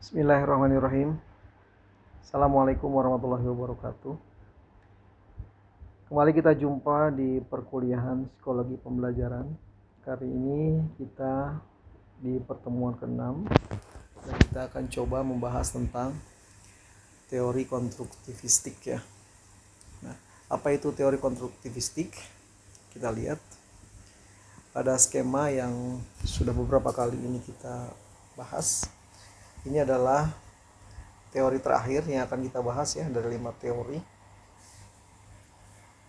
Bismillahirrahmanirrahim. Assalamualaikum warahmatullahi wabarakatuh. Kembali kita jumpa di perkuliahan psikologi pembelajaran. Kali ini kita di pertemuan ke-6 dan kita akan coba membahas tentang teori konstruktivistik ya. Nah, apa itu teori konstruktivistik? Kita lihat pada skema yang sudah beberapa kali ini kita bahas. Ini adalah teori terakhir yang akan kita bahas ya, dari 5 teori.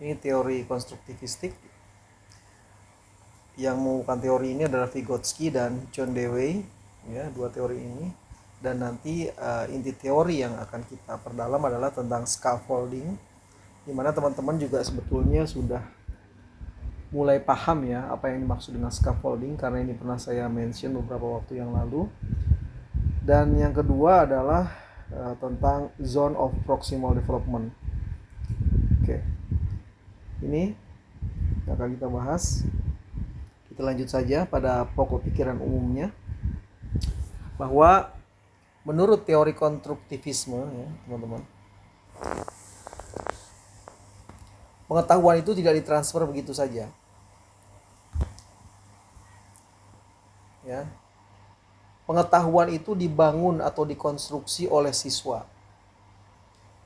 Ini teori konstruktivistik. Yang mengembangkan teori ini adalah Vygotsky dan John Dewey ya, dua teori ini. Dan nanti inti teori yang akan kita perdalam adalah tentang scaffolding, di mana teman-teman juga sebetulnya sudah mulai paham ya apa yang dimaksud dengan scaffolding, karena ini pernah saya mention beberapa waktu yang lalu. Dan yang kedua adalah tentang zone of proximal development. Oke. Ini yang akan kita bahas. Kita lanjut saja pada pokok pikiran umumnya, bahwa menurut teori konstruktivisme ya, teman-teman, pengetahuan itu tidak ditransfer begitu saja. Ya. Pengetahuan itu dibangun atau dikonstruksi oleh siswa.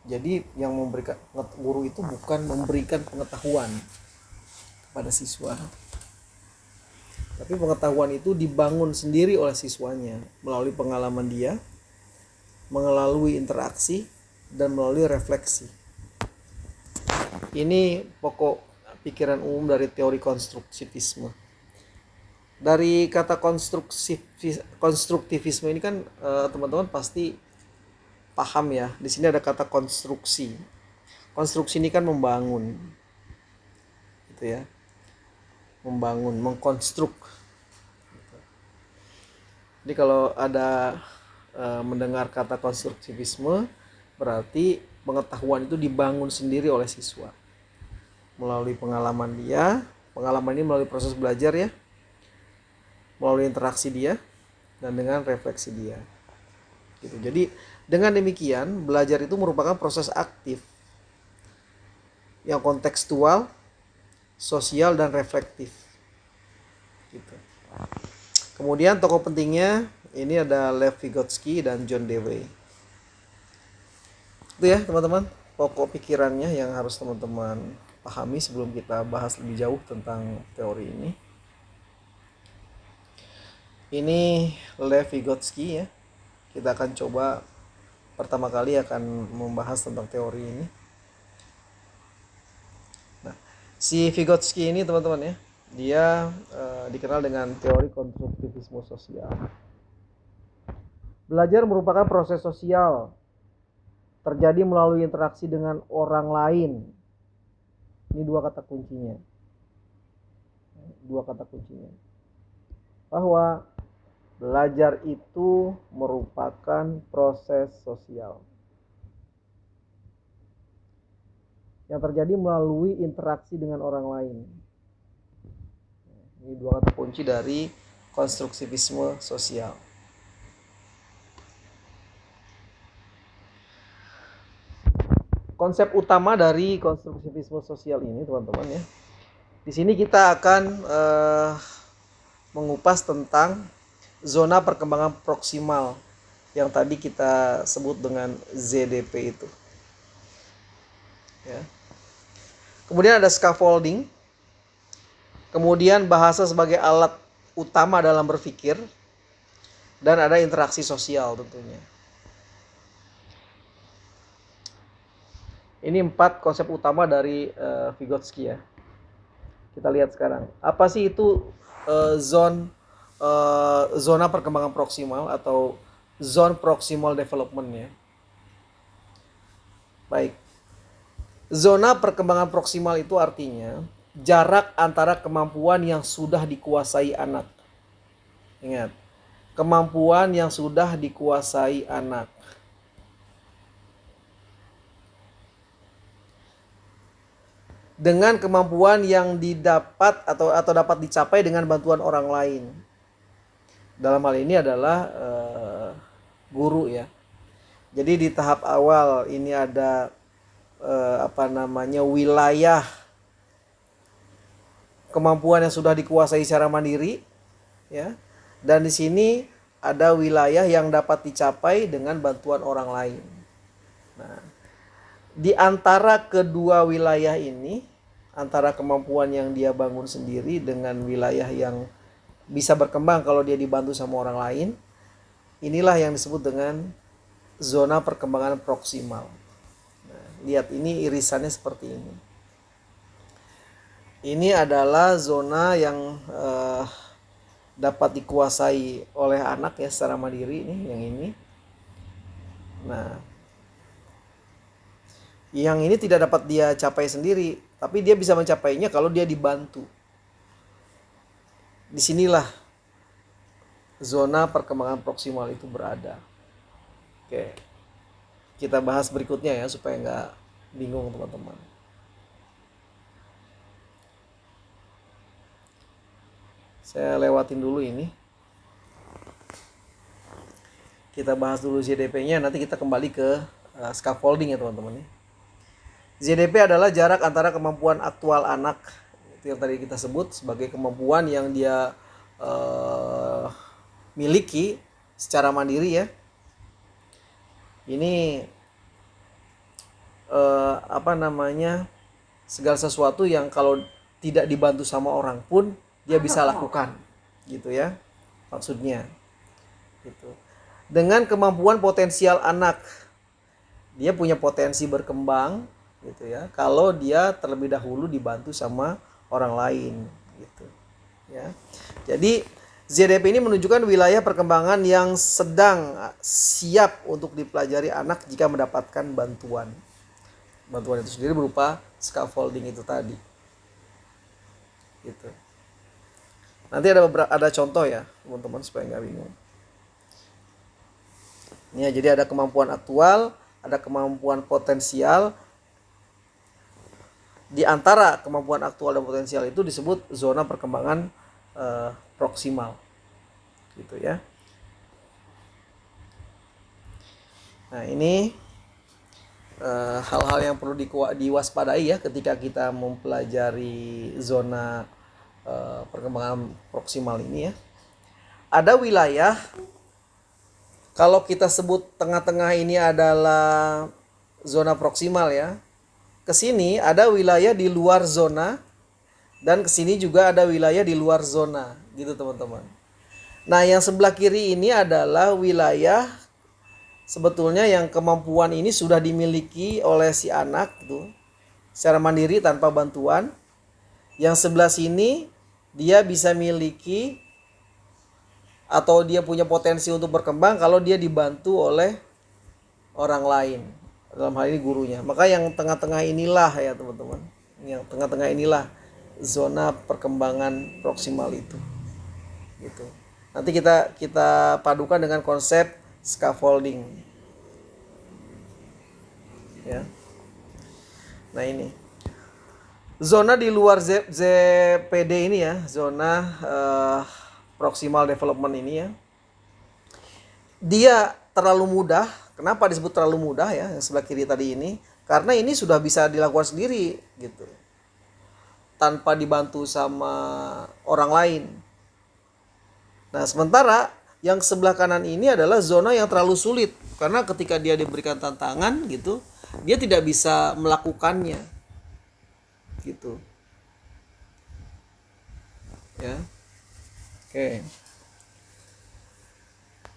Jadi yang memberikan guru itu bukan memberikan pengetahuan kepada siswa, tapi pengetahuan itu dibangun sendiri oleh siswanya melalui pengalaman dia, melalui interaksi, dan melalui refleksi. Ini pokok pikiran umum dari teori konstruktivisme. Dari kata konstruktivisme ini kan teman-teman pasti paham ya. Di sini ada kata konstruksi. Konstruksi ini kan membangun, gitu ya, membangun, mengkonstruk. Jadi kalau ada mendengar kata konstruktivisme, berarti pengetahuan itu dibangun sendiri oleh siswa melalui pengalaman dia. Pengalaman ini melalui proses belajar ya, melalui interaksi dia, dan dengan refleksi dia. Gitu. Jadi dengan demikian, belajar itu merupakan proses aktif yang kontekstual, sosial, dan reflektif. Gitu. Kemudian tokoh pentingnya ini ada Lev Vygotsky dan John Dewey. Itu ya teman-teman, pokok pikirannya yang harus teman-teman pahami sebelum kita bahas lebih jauh tentang teori ini. Ini Lev Vygotsky ya. Kita akan coba pertama kali akan membahas tentang teori ini. Nah, si Vygotsky ini teman-teman ya, dia dikenal dengan teori konstruktivisme sosial. Belajar merupakan proses sosial, terjadi melalui interaksi dengan orang lain. Ini dua kata kuncinya. Bahwa belajar itu merupakan proses sosial yang terjadi melalui interaksi dengan orang lain. Ini dua kata kunci dari konstruktivisme sosial. Konsep utama dari konstruktivisme sosial ini, teman-teman ya, di sini kita akan mengupas tentang zona perkembangan proksimal yang tadi kita sebut dengan ZDP itu. Ya. Kemudian ada scaffolding. Kemudian bahasa sebagai alat utama dalam berpikir. Dan ada interaksi sosial tentunya. Ini 4 konsep utama dari Vygotsky ya. Kita lihat sekarang. Apa sih itu zona perkembangan proksimal atau zone proximal development ya. Baik. Zona perkembangan proksimal itu artinya jarak antara kemampuan yang sudah dikuasai anak. Ingat, kemampuan yang sudah dikuasai anak dengan kemampuan yang didapat atau dapat dicapai dengan bantuan orang lain. Dalam hal ini adalah guru ya. Jadi di tahap awal ini ada wilayah kemampuan yang sudah dikuasai secara mandiri ya. Dan di sini ada wilayah yang dapat dicapai dengan bantuan orang lain. Nah, di antara kedua wilayah ini, antara kemampuan yang dia bangun sendiri dengan wilayah yang bisa berkembang kalau dia dibantu sama orang lain, inilah yang disebut dengan zona perkembangan proksimal. Nah, lihat ini irisannya seperti ini. Ini adalah zona yang dapat dikuasai oleh anak ya secara mandiri, ini yang ini. Nah, yang ini tidak dapat dia capai sendiri, tapi dia bisa mencapainya kalau dia dibantu. Disinilah zona perkembangan proksimal itu berada. Oke, kita bahas berikutnya ya supaya nggak bingung teman-teman. Saya lewatin dulu ini. Kita bahas dulu ZDP-nya, nanti kita kembali ke scaffolding ya teman-teman. ZDP adalah jarak antara kemampuan aktual anak, itu yang tadi kita sebut sebagai kemampuan yang dia miliki secara mandiri ya. Ini segala sesuatu yang kalau tidak dibantu sama orang pun dia bisa lakukan, gitu ya maksudnya. Gitu. Dengan kemampuan potensial anak, dia punya potensi berkembang, gitu ya. Kalau dia terlebih dahulu dibantu sama orang lain, gitu. Ya. Jadi ZDP ini menunjukkan wilayah perkembangan yang sedang siap untuk dipelajari anak jika mendapatkan bantuan. Bantuan itu sendiri berupa scaffolding itu tadi. Gitu. Nanti ada contoh ya teman-teman supaya nggak bingung. Ya, jadi ada kemampuan aktual, ada kemampuan potensial. Di antara kemampuan aktual dan potensial itu disebut zona perkembangan proksimal, gitu ya. Nah ini hal-hal yang perlu diwaspadai ya ketika kita mempelajari zona perkembangan proksimal ini ya. Ada wilayah, kalau kita sebut tengah-tengah ini adalah zona proksimal ya. Kesini ada wilayah di luar zona dan kesini juga ada wilayah di luar zona, gitu teman-teman. Nah yang sebelah kiri ini adalah wilayah sebetulnya yang kemampuan ini sudah dimiliki oleh si anak gitu, secara mandiri tanpa bantuan. Yang sebelah sini dia bisa miliki atau dia punya potensi untuk berkembang kalau dia dibantu oleh orang lain, dalam hal ini gurunya. Maka yang tengah-tengah inilah ya teman-teman, yang tengah-tengah inilah zona perkembangan proksimal itu, gitu. Nanti kita padukan dengan konsep scaffolding ya. Nah ini zona di luar ZPD ini ya, zona proximal development ini ya, dia terlalu mudah. Kenapa disebut terlalu mudah ya, yang sebelah kiri tadi ini? Karena ini sudah bisa dilakukan sendiri gitu, tanpa dibantu sama orang lain. Nah sementara yang sebelah kanan ini adalah zona yang terlalu sulit, karena ketika dia diberikan tantangan gitu, dia tidak bisa melakukannya, gitu ya. Oke.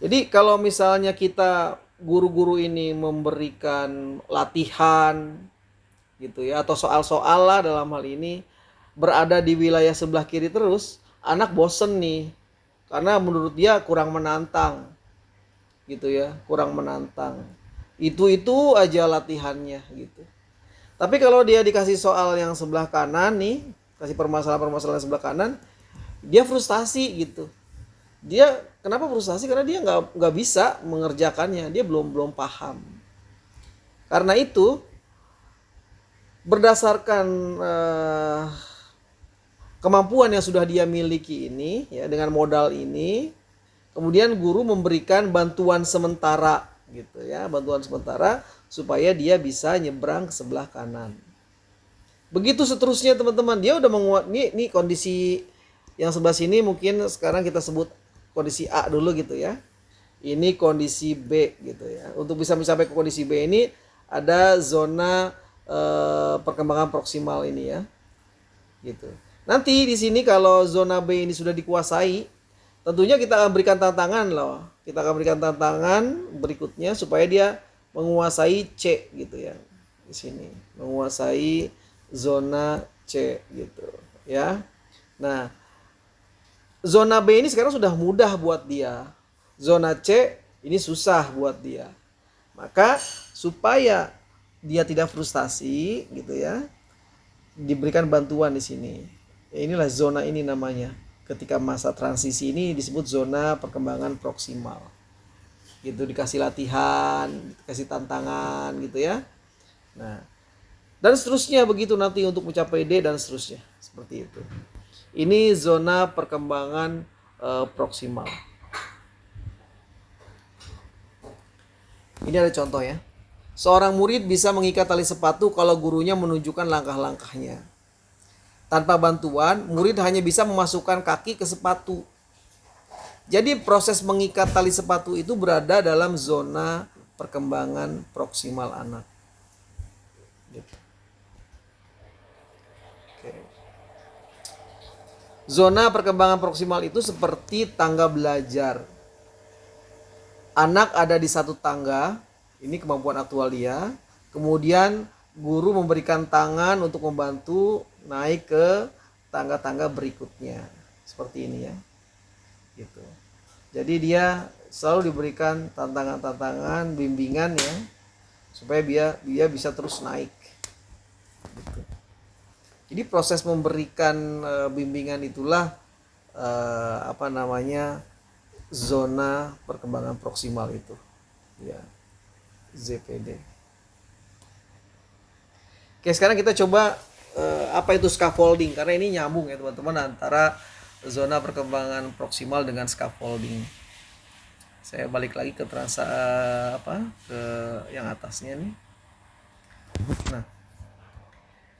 Jadi kalau misalnya kita guru-guru ini memberikan latihan gitu ya, atau soal-soal lah dalam hal ini, berada di wilayah sebelah kiri terus, anak bosen nih karena menurut dia kurang menantang, gitu ya, kurang menantang. Itu aja latihannya gitu. Tapi kalau dia dikasih soal yang sebelah kanan nih, kasih permasalahan sebelah kanan, dia frustasi gitu. Dia kenapa frustasi? Karena dia nggak bisa mengerjakannya, dia belum paham. Karena itu berdasarkan kemampuan yang sudah dia miliki ini ya, dengan modal ini, Kemudian guru memberikan bantuan sementara gitu ya, bantuan sementara supaya dia bisa nyebrang ke sebelah kanan. Begitu seterusnya teman-teman, dia udah menguat nih kondisi yang sebelah sini mungkin sekarang kita sebut kondisi A dulu gitu ya. Ini kondisi B gitu ya. Untuk bisa mencapai ke kondisi B ini ada zona perkembangan proksimal ini ya. Gitu. Nanti di sini kalau zona B ini sudah dikuasai, tentunya kita akan berikan tantangan loh. Kita akan berikan tantangan berikutnya supaya dia menguasai C gitu ya. Di sini menguasai zona C gitu ya. Nah, zona B ini sekarang sudah mudah buat dia. Zona C ini susah buat dia. Maka supaya dia tidak frustasi gitu ya, diberikan bantuan di sini. Ya, inilah zona ini namanya. Ketika masa transisi ini disebut zona perkembangan proksimal. Gitu, dikasih latihan, dikasih tantangan gitu ya. Nah, dan seterusnya begitu nanti untuk mencapai D dan seterusnya. Seperti itu. Ini zona perkembangan proksimal. Ini ada contoh ya. Seorang murid bisa mengikat tali sepatu kalau gurunya menunjukkan langkah-langkahnya. Tanpa bantuan, murid hanya bisa memasukkan kaki ke sepatu. Jadi proses mengikat tali sepatu itu berada dalam zona perkembangan proksimal anak. Gitu. Oke. Zona perkembangan proksimal itu seperti tangga belajar. Anak ada di satu tangga, ini kemampuan aktual dia. Kemudian guru memberikan tangan untuk membantu naik ke tangga-tangga berikutnya. Seperti ini ya. Gitu. Jadi dia selalu diberikan tantangan-tantangan, bimbingan ya, supaya dia bisa terus naik. Gitu. Jadi proses memberikan bimbingan itulah zona perkembangan proksimal itu. Ya. ZPD. Oke, sekarang kita coba apa itu scaffolding, karena ini nyambung ya teman-teman antara zona perkembangan proksimal dengan scaffolding. Saya balik lagi ke ke yang atasnya nih. Nah,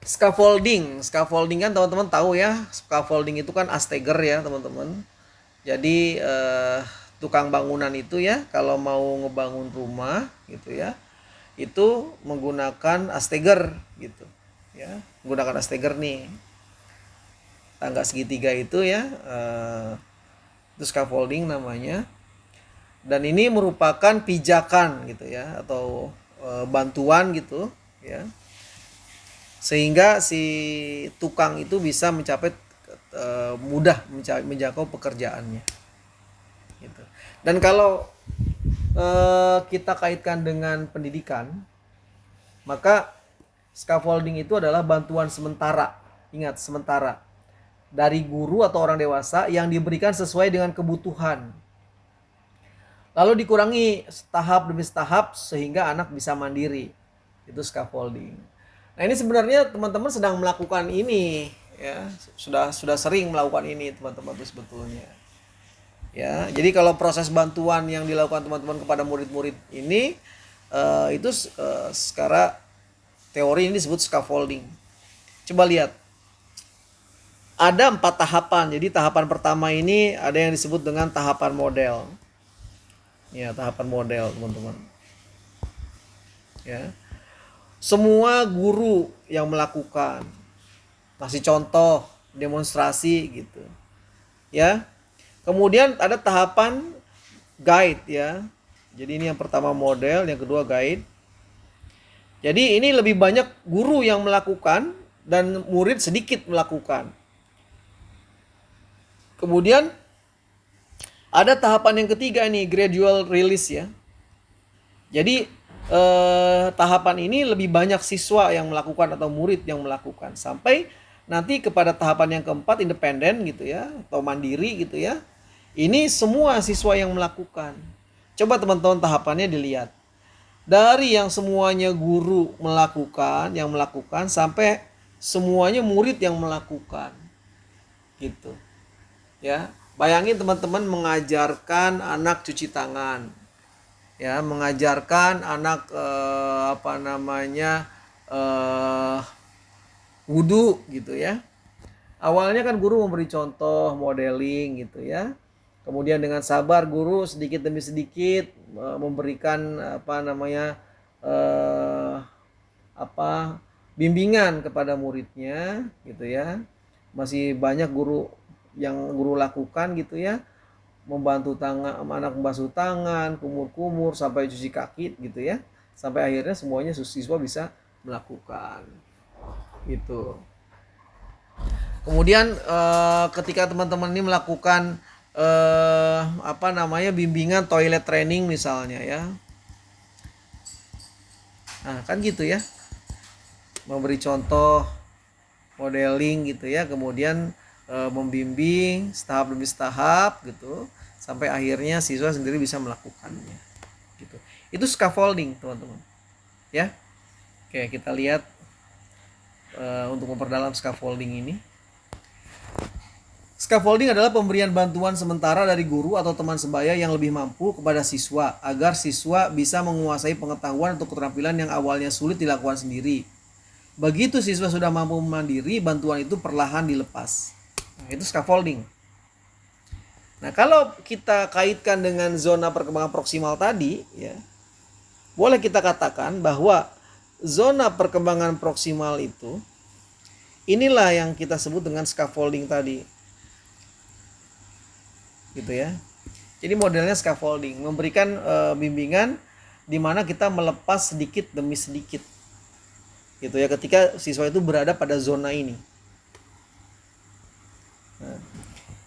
scaffolding kan teman-teman tahu ya, scaffolding itu kan asteger ya teman-teman. Jadi tukang bangunan itu ya kalau mau ngebangun rumah gitu ya, itu menggunakan asteger gitu ya, menggunakan asteger nih, tangga segitiga itu ya, itu scaffolding namanya. Dan ini merupakan pijakan gitu ya, atau bantuan gitu ya, sehingga si tukang itu bisa mudah menjangkau pekerjaannya gitu. Dan kalau kita kaitkan dengan pendidikan, maka scaffolding itu adalah bantuan sementara, ingat sementara, dari guru atau orang dewasa yang diberikan sesuai dengan kebutuhan, lalu dikurangi tahap demi tahap sehingga anak bisa mandiri. Itu scaffolding. Nah, ini sebenarnya teman-teman sedang melakukan ini ya, sudah sering melakukan ini teman-teman itu sebetulnya. Ya, jadi kalau proses bantuan yang dilakukan teman-teman kepada murid-murid ini itu secara teori ini disebut scaffolding. Coba lihat. Ada 4 tahapan. Jadi tahapan pertama ini ada yang disebut dengan tahapan model. Ya, tahapan model, teman-teman. Ya. Semua guru yang melakukan, kasih contoh, demonstrasi gitu. Ya. Kemudian ada tahapan guide ya. Jadi ini yang pertama model, yang kedua guide. Jadi ini lebih banyak guru yang melakukan dan murid sedikit melakukan. Kemudian ada tahapan yang ketiga nih, gradual release ya. Jadi tahapan ini lebih banyak siswa yang melakukan atau murid yang melakukan, sampai nanti kepada tahapan yang keempat, independen gitu ya, atau mandiri gitu ya. Ini semua siswa yang melakukan. Coba teman-teman tahapannya dilihat. Dari yang semuanya guru melakukan, yang melakukan, sampai semuanya murid yang melakukan. Gitu. Ya. Bayangin teman-teman mengajarkan anak cuci tangan, ya, mengajarkan anak wudhu gitu ya. Awalnya kan guru memberi contoh modeling gitu ya. Kemudian dengan sabar guru sedikit demi sedikit memberikan eh, bimbingan kepada muridnya gitu ya. Masih banyak guru yang guru lakukan gitu ya, membantu tangan anak membasuh tangan, kumur-kumur sampai cuci kaki gitu ya. Sampai akhirnya semuanya siswa bisa melakukan gitu. Kemudian ketika teman-teman ini melakukan bimbingan toilet training misalnya ya. Nah, kan gitu ya. Memberi contoh modeling gitu ya, kemudian membimbing tahap demi tahap gitu sampai akhirnya siswa sendiri bisa melakukannya gitu. Itu scaffolding, teman-teman. Ya. Oke, kita lihat untuk memperdalam scaffolding ini. Scaffolding adalah pemberian bantuan sementara dari guru atau teman sebaya yang lebih mampu kepada siswa agar siswa bisa menguasai pengetahuan atau keterampilan yang awalnya sulit dilakukan sendiri. Begitu siswa sudah mampu mandiri, bantuan itu perlahan dilepas. Nah, itu scaffolding. Nah, kalau kita kaitkan dengan zona perkembangan proksimal tadi, ya, boleh kita katakan bahwa zona perkembangan proksimal itu inilah yang kita sebut dengan scaffolding tadi. Gitu ya. Jadi modelnya scaffolding, memberikan bimbingan di mana kita melepas sedikit demi sedikit. Gitu ya, ketika siswa itu berada pada zona ini. Nah,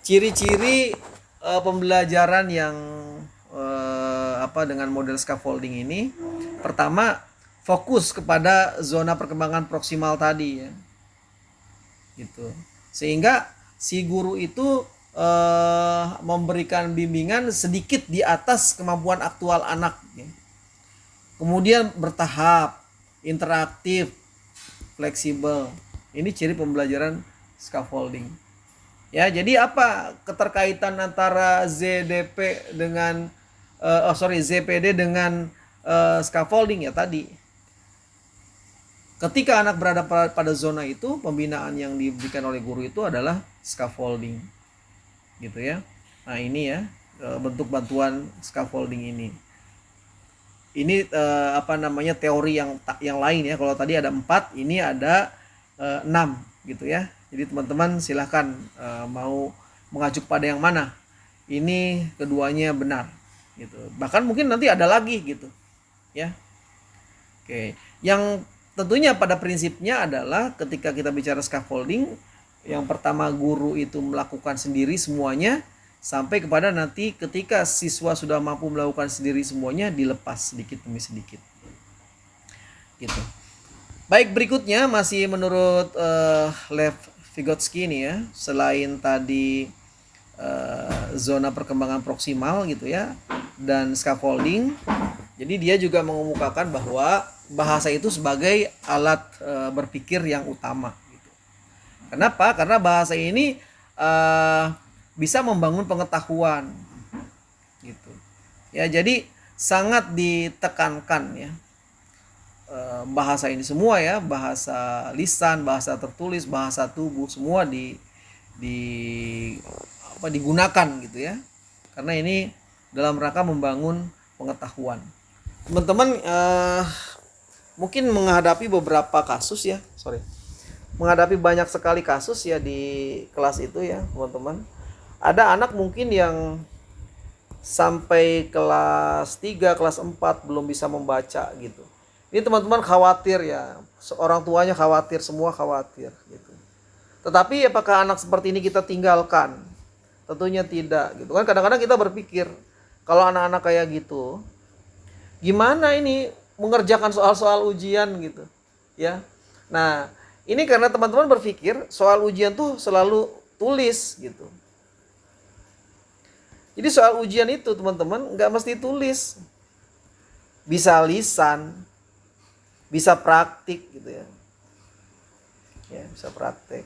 ciri-ciri pembelajaran yang dengan model scaffolding ini, pertama fokus kepada zona perkembangan proksimal tadi ya. Gitu. Sehingga si guru itu memberikan bimbingan sedikit di atas kemampuan aktual anak ya. Kemudian bertahap, interaktif, fleksibel. Ini ciri pembelajaran scaffolding. Ya, jadi apa keterkaitan antara ZPD dengan scaffolding ya tadi? Ketika anak berada pada zona itu, pembinaan yang diberikan oleh guru itu adalah scaffolding. Gitu ya. Nah, ini ya bentuk bantuan scaffolding ini. Ini teori yang lain ya. Kalau tadi ada 4, ini ada 6 gitu ya. Jadi teman-teman silahkan mau mengacu pada yang mana. Ini keduanya benar gitu. Bahkan mungkin nanti ada lagi gitu. Ya. Oke. Yang tentunya pada prinsipnya adalah ketika kita bicara scaffolding, yang pertama guru itu melakukan sendiri semuanya sampai kepada nanti ketika siswa sudah mampu melakukan sendiri semuanya dilepas sedikit demi sedikit. Gitu. Baik, berikutnya masih menurut Lev Vygotsky ini ya, selain tadi zona perkembangan proksimal gitu ya dan scaffolding, jadi dia juga mengemukakan bahwa bahasa itu sebagai alat berpikir yang utama. Kenapa? Karena bahasa ini bisa membangun pengetahuan, gitu. Ya, jadi sangat ditekankan ya bahasa ini semua ya, bahasa lisan, bahasa tertulis, bahasa tubuh semua digunakan gitu ya. Karena ini dalam rangka membangun pengetahuan. Teman-teman mungkin menghadapi beberapa kasus ya, menghadapi banyak sekali kasus ya di kelas itu ya teman-teman. Ada anak mungkin yang sampai kelas 3, kelas 4 belum bisa membaca gitu. Ini teman-teman khawatir ya, orang tuanya khawatir, semua khawatir gitu. Tetapi apakah anak seperti ini kita tinggalkan? Tentunya tidak gitu kan. Kadang-kadang kita berpikir kalau anak-anak kayak gitu gimana ini mengerjakan soal-soal ujian gitu ya. Nah, ini karena teman-teman berpikir soal ujian tuh selalu tulis gitu. Jadi soal ujian itu teman-teman nggak mesti tulis. Bisa lisan, bisa praktik gitu ya. Ya, bisa praktik.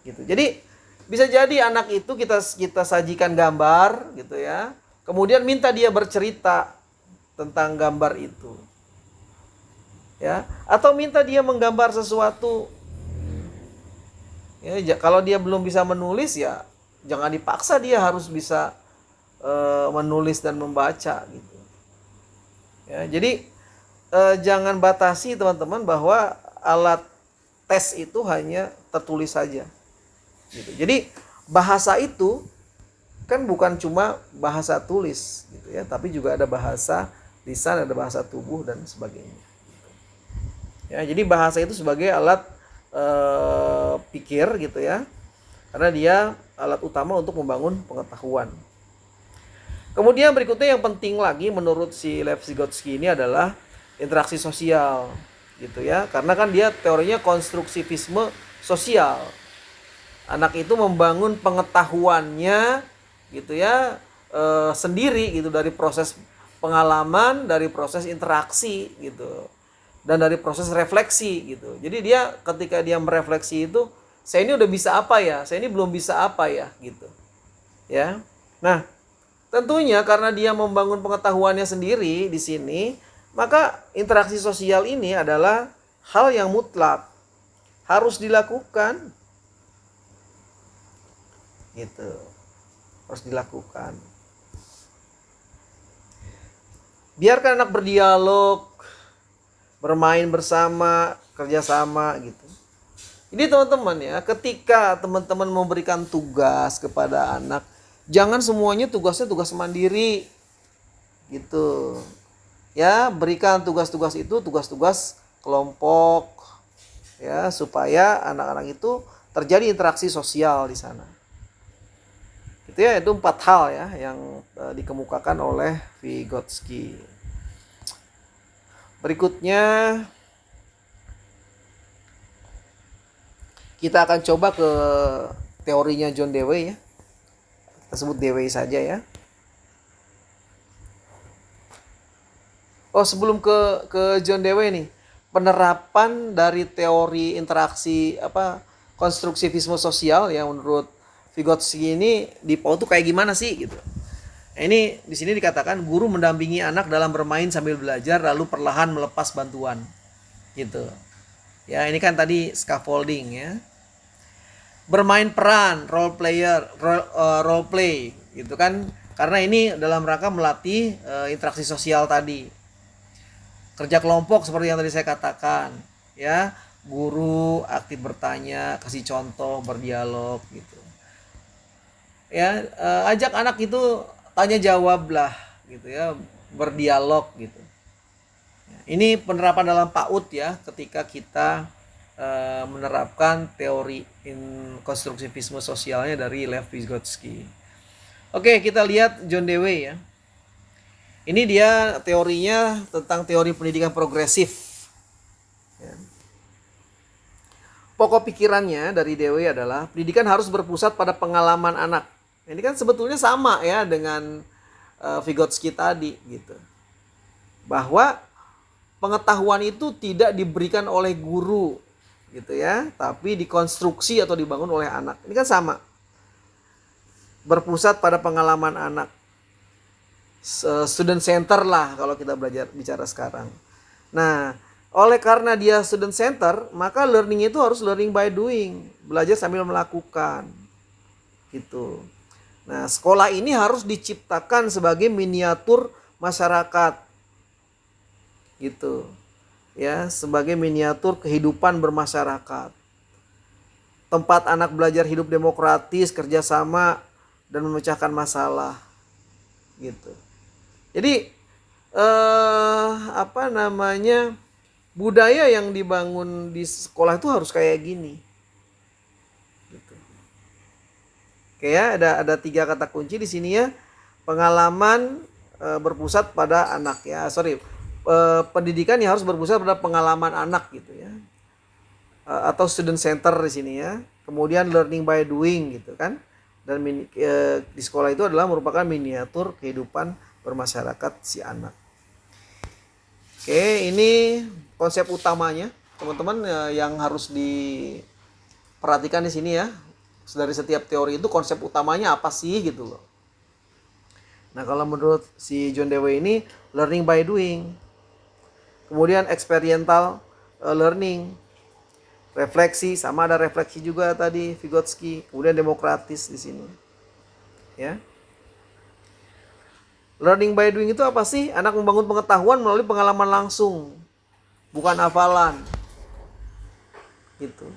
Gitu. Jadi Bisa jadi anak itu kita sajikan gambar gitu ya. Kemudian minta dia bercerita tentang gambar itu. Ya, atau minta dia menggambar sesuatu. Ya, kalau dia belum bisa menulis ya jangan dipaksa dia harus bisa menulis dan membaca gitu. Ya, jadi jangan batasi teman-teman bahwa alat tes itu hanya tertulis saja. Gitu. Jadi bahasa itu kan bukan cuma bahasa tulis gitu ya, tapi juga ada bahasa lisan, ada bahasa tubuh dan sebagainya. Ya, jadi bahasa itu sebagai alat pikir gitu ya, karena dia alat utama untuk membangun pengetahuan. Kemudian berikutnya yang penting lagi menurut si Lev Vygotsky ini adalah interaksi sosial gitu ya, karena kan dia teorinya konstruktivisme sosial. Anak itu membangun pengetahuannya gitu ya sendiri gitu, dari proses pengalaman, dari proses interaksi gitu, dan dari proses refleksi gitu. Jadi dia ketika dia merefleksi itu, saya ini udah bisa apa ya, saya ini belum bisa apa ya gitu ya. Nah tentunya karena dia membangun pengetahuannya sendiri di sini, maka interaksi sosial ini adalah hal yang mutlak harus dilakukan gitu, harus dilakukan. Biarkan anak berdialog, bermain bersama, kerjasama gitu. Jadi teman-teman ya, ketika teman-teman memberikan tugas kepada anak, jangan semuanya tugasnya tugas mandiri gitu. Ya, berikan tugas-tugas itu tugas-tugas kelompok ya, supaya anak-anak itu terjadi interaksi sosial di sana. Itu ya, itu 4 hal ya yang dikemukakan oleh Vygotsky. Berikutnya kita akan coba ke teorinya John Dewey ya. Kita sebut Dewey saja ya. Oh, sebelum ke John Dewey nih, penerapan dari teori interaksi konstruktivisme sosial yang menurut Vygotsky ini di PAUD tuh kayak gimana sih gitu. Nah, ini di sini dikatakan guru mendampingi anak dalam bermain sambil belajar lalu perlahan melepas bantuan. Gitu. Ya, ini kan tadi scaffolding ya. Bermain peran, role play gitu kan. Karena ini dalam rangka melatih interaksi sosial tadi. Kerja kelompok seperti yang tadi saya katakan, ya. Guru aktif bertanya, kasih contoh, berdialog gitu. Ya, ajak anak itu tanya jawab lah gitu ya, berdialog gitu. Ini penerapan dalam PAUD ya, ketika kita menerapkan teori konstruktivisme sosialnya dari Lev Vygotsky. Oke, kita lihat John Dewey ya. Ini dia teorinya tentang teori pendidikan progresif. Ya. Pokok pikirannya dari Dewey adalah pendidikan harus berpusat pada pengalaman anak. Ini kan sebetulnya sama ya dengan Vygotsky tadi gitu. Bahwa pengetahuan itu tidak diberikan oleh guru gitu ya, tapi dikonstruksi atau dibangun oleh anak. Ini kan sama. Berpusat pada pengalaman anak. Student center lah kalau kita bicara sekarang. Nah, oleh karena dia student center, maka learning itu harus learning by doing, belajar sambil melakukan. Gitu. Nah, sekolah ini harus diciptakan sebagai miniatur masyarakat. Gitu. Ya, sebagai miniatur kehidupan bermasyarakat. Tempat anak belajar hidup demokratis, kerjasama, dan memecahkan masalah. Gitu. Jadi budaya yang dibangun di sekolah itu harus kayak gini. Gitu. Oke ya, ada 3 kata kunci di sini ya. Pengalaman berpusat pada anak ya. Pendidikan yang harus berpusat pada pengalaman anak gitu ya. Atau student center di sini ya. Kemudian learning by doing gitu kan. Dan di sekolah itu adalah merupakan miniatur kehidupan bermasyarakat si anak. Oke, ini konsep utamanya teman-teman yang harus diperhatikan di sini ya. dari setiap teori itu konsep utamanya apa sih gitu loh. Nah kalau menurut si John Dewey ini learning by doing, kemudian experiential learning, refleksi, sama ada refleksi juga tadi Vygotsky, kemudian demokratis di sini. Ya. Learning by doing itu apa sih? Anak membangun pengetahuan melalui pengalaman langsung, bukan hafalan. Gitu.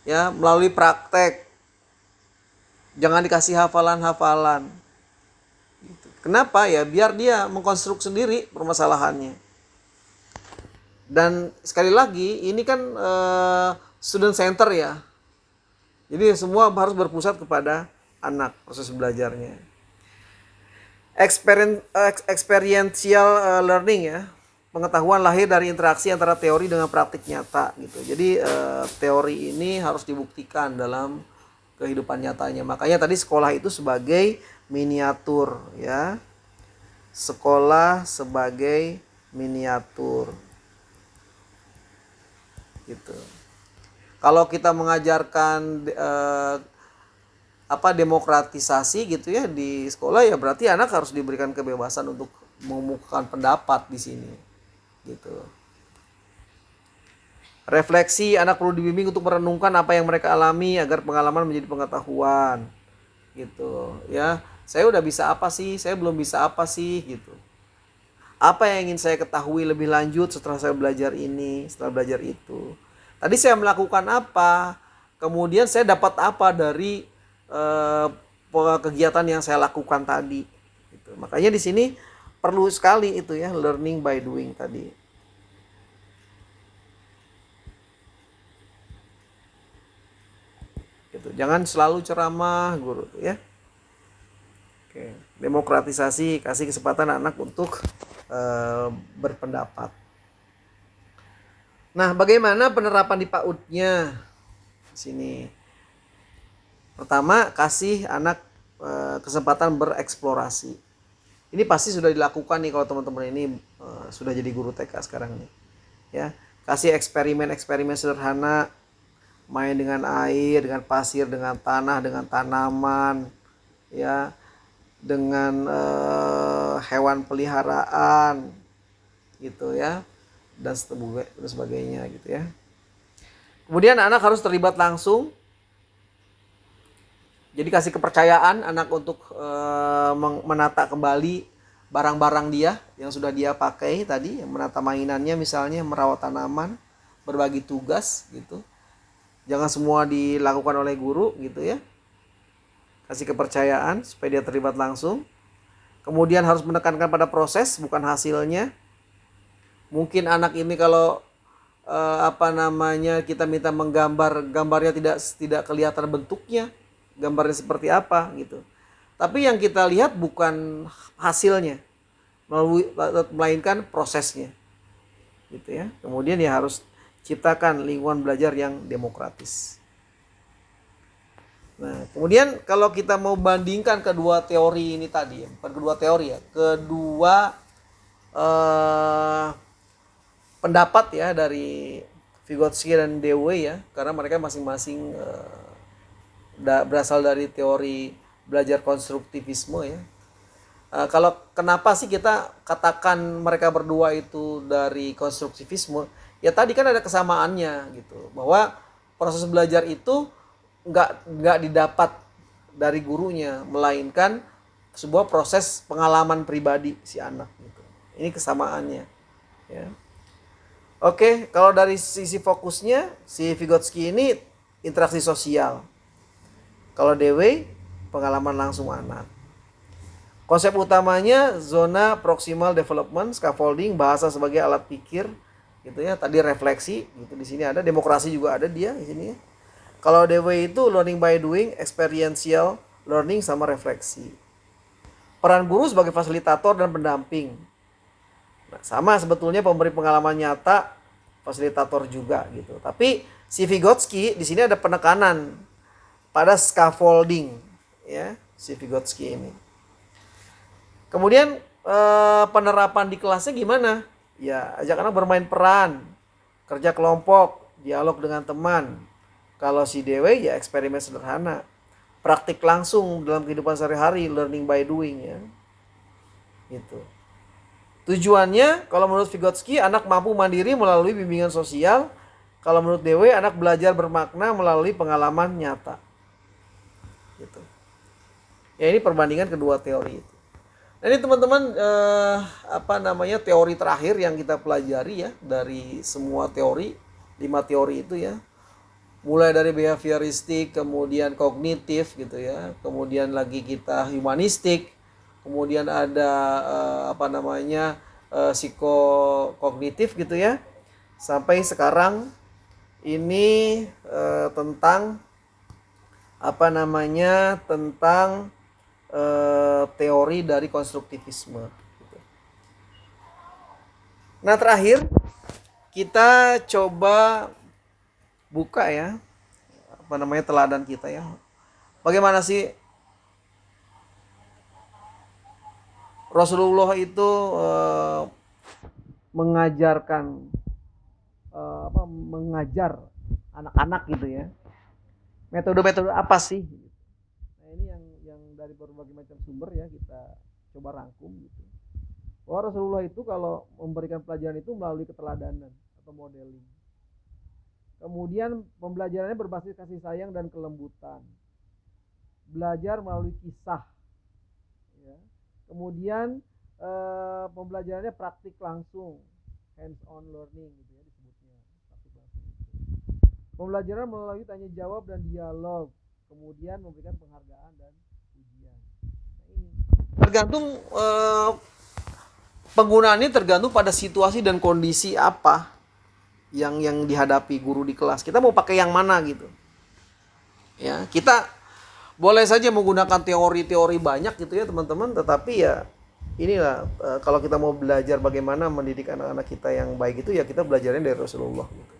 Ya, melalui praktek. Jangan dikasih hafalan-hafalan. Gitu. Kenapa ya? Biar dia mengkonstruk sendiri permasalahannya. Dan sekali lagi ini kan student center ya. Jadi semua harus berpusat kepada anak proses belajarnya. Experiential learning ya, pengetahuan lahir dari interaksi antara teori dengan praktik nyata gitu. Jadi teori ini harus dibuktikan dalam kehidupan nyatanya. Makanya tadi sekolah itu sebagai miniatur ya, sekolah sebagai miniatur gitu. Kalau kita mengajarkan demokratisasi gitu ya di sekolah, ya berarti anak harus diberikan kebebasan untuk mengemukakan pendapat di sini gitu. Refleksi, anak perlu dibimbing untuk merenungkan apa yang mereka alami agar pengalaman menjadi pengetahuan gitu ya. Saya udah bisa apa sih, saya belum bisa apa sih gitu. Apa yang ingin saya ketahui lebih lanjut setelah saya belajar ini, setelah belajar itu. Tadi saya melakukan apa, kemudian saya dapat apa dari kegiatan yang saya lakukan tadi gitu. Makanya di sini perlu sekali itu ya, learning by doing tadi. Gitu. Jangan selalu ceramah guru tuh ya. Oke, demokratisasi, kasih kesempatan anak untuk berpendapat. Nah, bagaimana penerapan di PAUD-nya? Di sini. Pertama, kasih anak kesempatan bereksplorasi. Ini pasti sudah dilakukan nih kalau teman-teman ini sudah jadi guru TK sekarang nih. Ya, kasih eksperimen-eksperimen sederhana, main dengan air, dengan pasir, dengan tanah, dengan tanaman, ya, dengan hewan peliharaan, gitu ya, dan sebagainya gitu ya. Kemudian anak harus terlibat langsung. Jadi kasih kepercayaan anak untuk menata kembali barang-barang dia yang sudah dia pakai tadi, menata mainannya misalnya, merawat tanaman, berbagi tugas gitu. Jangan semua dilakukan oleh guru gitu ya. Kasih kepercayaan supaya dia terlibat langsung. Kemudian harus menekankan pada proses bukan hasilnya. Mungkin anak ini kalau kita minta menggambar, gambarnya tidak kelihatan bentuknya, gambarnya seperti apa gitu. Tapi yang kita lihat bukan hasilnya, melainkan prosesnya. Gitu ya. Kemudian dia harus ciptakan lingkungan belajar yang demokratis. Nah, kemudian kalau kita mau bandingkan kedua teori ini tadi, bukan kedua teori ya, kedua pendapat ya dari Vygotsky dan Dewey ya, karena mereka masing-masing berasal dari teori belajar konstruktivisme ya. Kalau kenapa sih kita katakan mereka berdua itu dari konstruktivisme? Ya tadi kan ada kesamaannya gitu, bahwa proses belajar itu nggak didapat dari gurunya, melainkan sebuah proses pengalaman pribadi si anak gitu. Ini kesamaannya. Ya. Oke, kalau dari sisi fokusnya si Vygotsky ini interaksi sosial. Kalau Dewey pengalaman langsung anak. Konsep utamanya zona proximal development, scaffolding, bahasa sebagai alat pikir, gitu ya. Tadi refleksi, gitu di sini ada, demokrasi juga ada dia di sini. Kalau Dewey itu learning by doing, experiential learning sama refleksi. Peran guru sebagai fasilitator dan pendamping. Nah, sama sebetulnya pemberi pengalaman nyata, fasilitator juga gitu. Tapi si Vygotsky di sini ada penekanan pada scaffolding, ya, si Vygotsky ini. Kemudian penerapan di kelasnya gimana? Ya, ajak anak bermain peran, kerja kelompok, dialog dengan teman, Kalau si Dewey ya eksperimen sederhana, praktik langsung dalam kehidupan sehari-hari, learning by doing ya. Gitu. Tujuannya kalau menurut Vygotsky anak mampu mandiri melalui bimbingan sosial. Kalau menurut Dewey anak belajar bermakna melalui pengalaman nyata. Gitu. Ya ini perbandingan kedua teori itu. Nah ini teman-teman teori terakhir yang kita pelajari ya dari semua teori, 5 teori itu ya. Mulai dari behavioristik, kemudian kognitif gitu ya, kemudian lagi kita humanistik, kemudian ada psikokognitif gitu ya, sampai sekarang ini tentang tentang teori dari konstruktivisme. Nah terakhir kita coba buka ya teladan kita ya. Bagaimana sih Rasulullah itu mengajar anak-anak gitu ya. Metode-metode apa sih? Nah ini yang dari berbagai macam sumber ya kita coba rangkum gitu. Bahwa Rasulullah itu kalau memberikan pelajaran itu melalui keteladanan atau modeling. Kemudian pembelajarannya berbasis kasih sayang dan kelembutan. Belajar melalui kisah. Ya. Kemudian pembelajarannya praktik langsung, hands-on learning gitu ya disebutnya. Praktik langsung. Pembelajaran melalui tanya jawab dan dialog. Kemudian memberikan penghargaan dan pujian. Nah ini tergantung penggunaan ini tergantung pada situasi dan kondisi apa yang dihadapi guru di kelas. Kita mau pakai yang mana gitu. Ya, kita boleh saja menggunakan teori-teori banyak gitu ya teman-teman, tetapi ya inilah kalau kita mau belajar bagaimana mendidik anak-anak kita yang baik itu ya kita belajarnya dari Rasulullah gitu.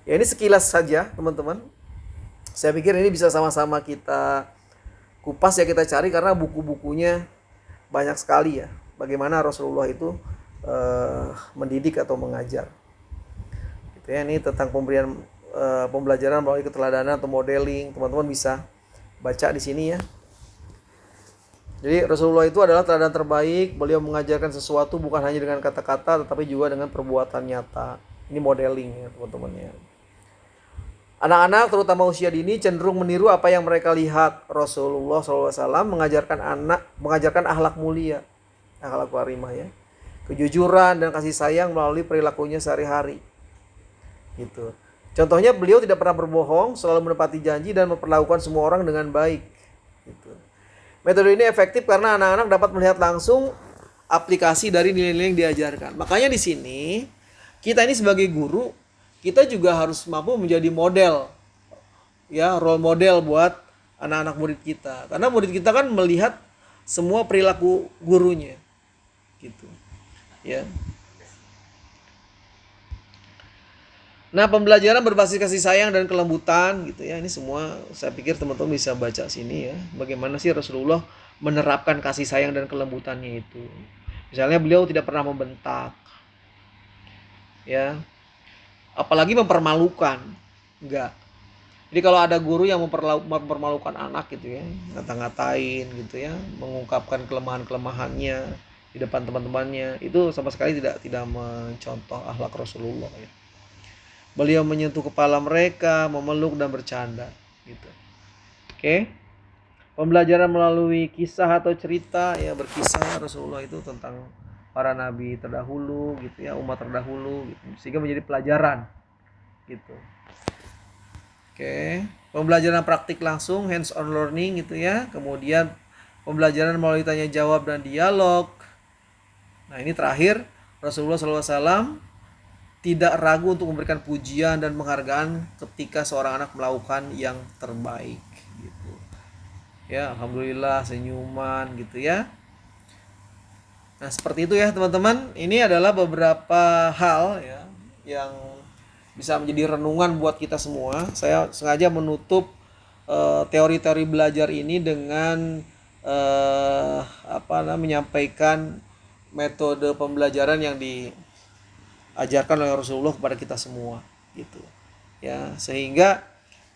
Ya ini sekilas saja teman-teman. Saya pikir ini bisa sama-sama kita kupas ya, kita cari karena buku-bukunya banyak sekali ya. Bagaimana Rasulullah itu mendidik atau mengajar. Gitu ya, ini tentang pemberian pembelajaran melalui keteladanan atau modeling. Teman-teman bisa baca di sini ya. Jadi Rasulullah itu adalah teladan terbaik. Beliau mengajarkan sesuatu bukan hanya dengan kata-kata tetapi juga dengan perbuatan nyata. Ini modeling ya teman-teman ya. Anak-anak terutama usia dini cenderung meniru apa yang mereka lihat. Rasulullah SAW mengajarkan akhlak mulia, akhlak karimah ya, kejujuran dan kasih sayang melalui perilakunya sehari-hari. Gitu. Contohnya beliau tidak pernah berbohong, selalu menepati janji dan memperlakukan semua orang dengan baik. Gitu. Metode ini efektif karena anak-anak dapat melihat langsung aplikasi dari nilai-nilai yang diajarkan. Makanya di sini kita ini sebagai guru, kita juga harus mampu menjadi model, ya, role model buat anak-anak murid kita. Karena murid kita kan melihat semua perilaku gurunya, gitu, ya. Nah, pembelajaran berbasis kasih sayang dan kelembutan, gitu ya. Ini semua saya pikir teman-teman bisa baca sini ya. Bagaimana sih Rasulullah menerapkan kasih sayang dan kelembutannya itu. Misalnya beliau tidak pernah membentak, ya. Apalagi mempermalukan, enggak. Jadi kalau ada guru yang mempermalukan anak gitu ya, ngata-ngatain gitu ya, mengungkapkan kelemahan-kelemahannya di depan teman-temannya, itu sama sekali tidak mencontoh akhlak Rasulullah ya. Beliau menyentuh kepala mereka, memeluk dan bercanda gitu. Oke. Pembelajaran melalui kisah atau cerita ya, berkisah Rasulullah itu tentang para nabi terdahulu gitu ya, umat terdahulu gitu, sehingga menjadi pelajaran gitu. Oke, pembelajaran praktik langsung, hands on learning gitu ya. Kemudian pembelajaran melalui tanya jawab dan dialog. Nah ini terakhir, Rasulullah SAW tidak ragu untuk memberikan pujian dan penghargaan ketika seorang anak melakukan yang terbaik gitu. Ya, alhamdulillah, senyuman gitu ya. Nah seperti itu ya teman-teman. Ini adalah beberapa hal ya yang bisa menjadi renungan buat kita semua. Saya sengaja menutup teori-teori belajar ini dengan menyampaikan metode pembelajaran yang diajarkan oleh Rasulullah kepada kita semua gitu. Ya, sehingga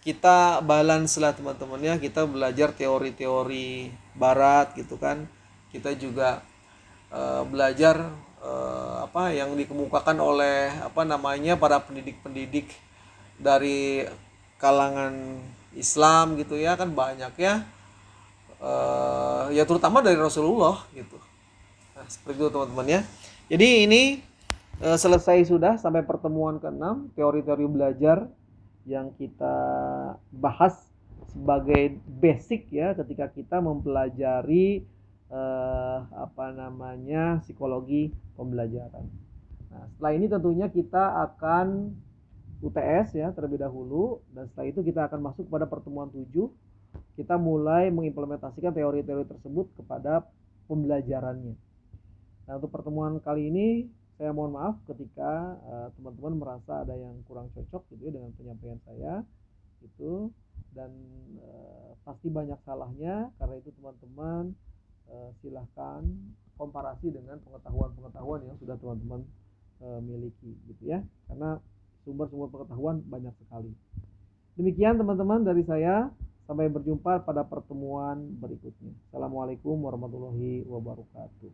kita balance lah teman-teman ya, kita belajar teori-teori barat gitu kan, kita juga belajar apa yang dikemukakan oleh apa namanya para pendidik-pendidik dari kalangan Islam gitu ya, kan banyak ya, ya terutama dari Rasulullah gitu. Nah, seperti itu teman-teman ya. Jadi ini selesai sudah sampai pertemuan ke-6 teori-teori belajar yang kita bahas sebagai basic ya ketika kita mempelajari apa namanya psikologi pembelajaran. Nah, setelah ini tentunya kita akan UTS ya terlebih dahulu, dan setelah itu kita akan masuk pada pertemuan 7. Kita mulai mengimplementasikan teori-teori tersebut kepada pembelajarannya. Nah, untuk pertemuan kali ini saya mohon maaf ketika teman-teman merasa ada yang kurang cocok gitu ya dengan penyampaian saya itu, dan pasti banyak salahnya. Karena itu teman-teman silahkan komparasi dengan pengetahuan-pengetahuan yang sudah teman-teman miliki gitu ya, karena sumber-sumber pengetahuan banyak sekali. Demikian teman-teman dari saya, sampai berjumpa pada pertemuan berikutnya. Assalamualaikum warahmatullahi wabarakatuh.